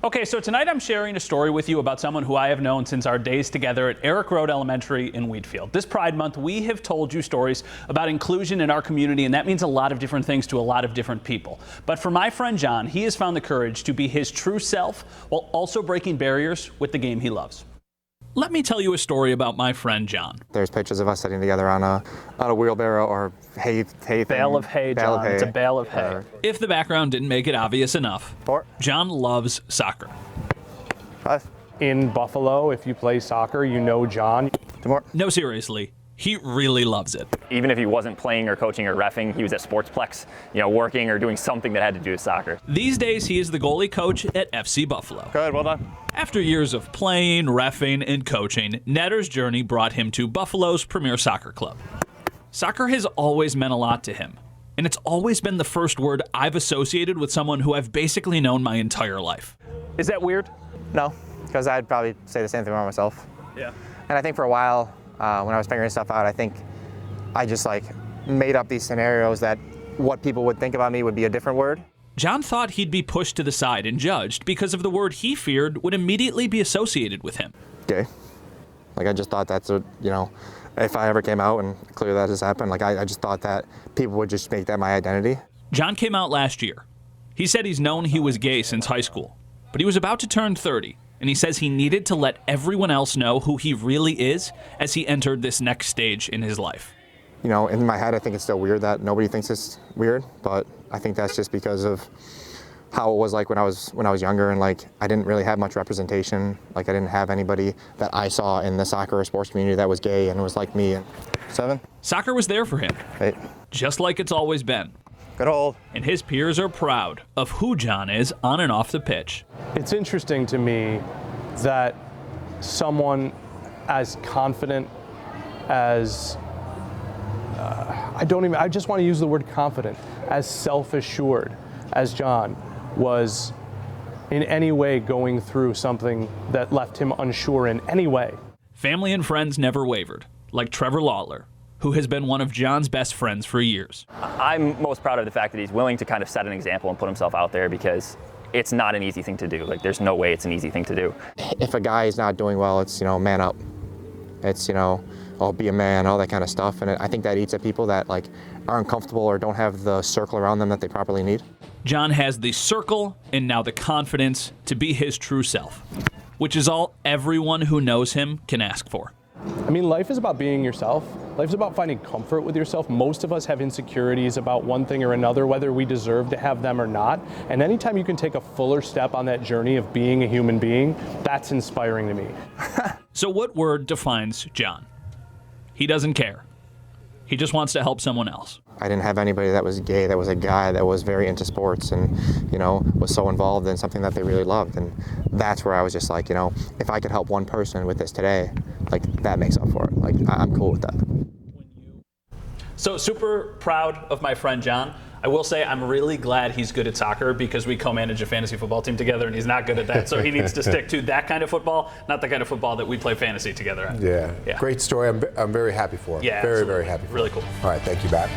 Okay, so tonight I'm sharing a story with you about someone who I have known since our days together at Eric Road Elementary in Wheatfield. This Pride Month, we have told you stories about inclusion in our community, and that means a lot of different things to a lot of different people. But for my friend John, he has found the courage to be his true self while also breaking barriers with the game he loves. Let me tell you a story about my friend John. There's pictures of us sitting together on a wheelbarrow or hay thing. Bale of hay, John. It's a bale of hay. If the background didn't make it obvious enough, 4. John loves soccer. 5. In Buffalo, if you play soccer, you know John. 2 more. No, seriously. He really loves it. Even if he wasn't playing or coaching or reffing, he was at Sportsplex, working or doing something that had to do with soccer. These days, he is the goalie coach at FC Buffalo. Good, well done. After years of playing, reffing, and coaching, Netter's journey brought him to Buffalo's premier soccer club. Soccer has always meant a lot to him, and it's always been the first word I've associated with someone who I've basically known my entire life. Is that weird? No, because I'd probably say the same thing about myself. Yeah. And I think for a while, when I was figuring stuff out, I think I just made up these scenarios that what people would think about me would be a different word. John thought he'd be pushed to the side and judged because of the word he feared would immediately be associated with him. Gay. I just thought that's if I ever came out, and clearly that has happened, I just thought that people would just make that my identity. John came out last year. He said he's known he was gay since high school, but he was about to turn 30. And he says he needed to let everyone else know who he really is as he entered this next stage in his life. In my head, I think it's still weird that nobody thinks it's weird, but I think that's just because of how it was when I was younger, and I didn't really have much representation. I didn't have anybody that I saw in the soccer or sports community that was gay and was like me. 7. Soccer was there for him. 8. Just like it's always been. Good hold. And his peers are proud of who John is on and off the pitch. It's interesting to me that someone as confident as, I just want to use the word confident, as self-assured as John was in any way going through something that left him unsure in any way. Family and friends never wavered, like Trevor Lawler, who has been one of John's best friends for years. I'm most proud of the fact that he's willing to kind of set an example and put himself out there, because it's not an easy thing to do. There's no way it's an easy thing to do. If a guy is not doing well, it's, man up. It's, be a man, all that kind of stuff. And I think that eats at people that aren't comfortable or don't have the circle around them that they properly need. John has the circle and now the confidence to be his true self, which is all everyone who knows him can ask for. Life is about being yourself. Life is about finding comfort with yourself. Most of us have insecurities about one thing or another, whether we deserve to have them or not. And anytime you can take a fuller step on that journey of being a human being, that's inspiring to me. So what word defines John? He doesn't care. He just wants to help someone else. I didn't have anybody that was gay, that was a guy that was very into sports and, was so involved in something that they really loved. And that's where I was just if I could help one person with this today, that makes up for it. I'm cool with that. So super proud of my friend John. I will say I'm really glad he's good at soccer, because we co-manage a fantasy football team together and he's not good at that. So he needs to stick to that kind of football, not the kind of football that we play fantasy together at. Yeah. Great story. I'm very happy for him. Yeah, very happy for him. Really cool. All right, thank you, Matt.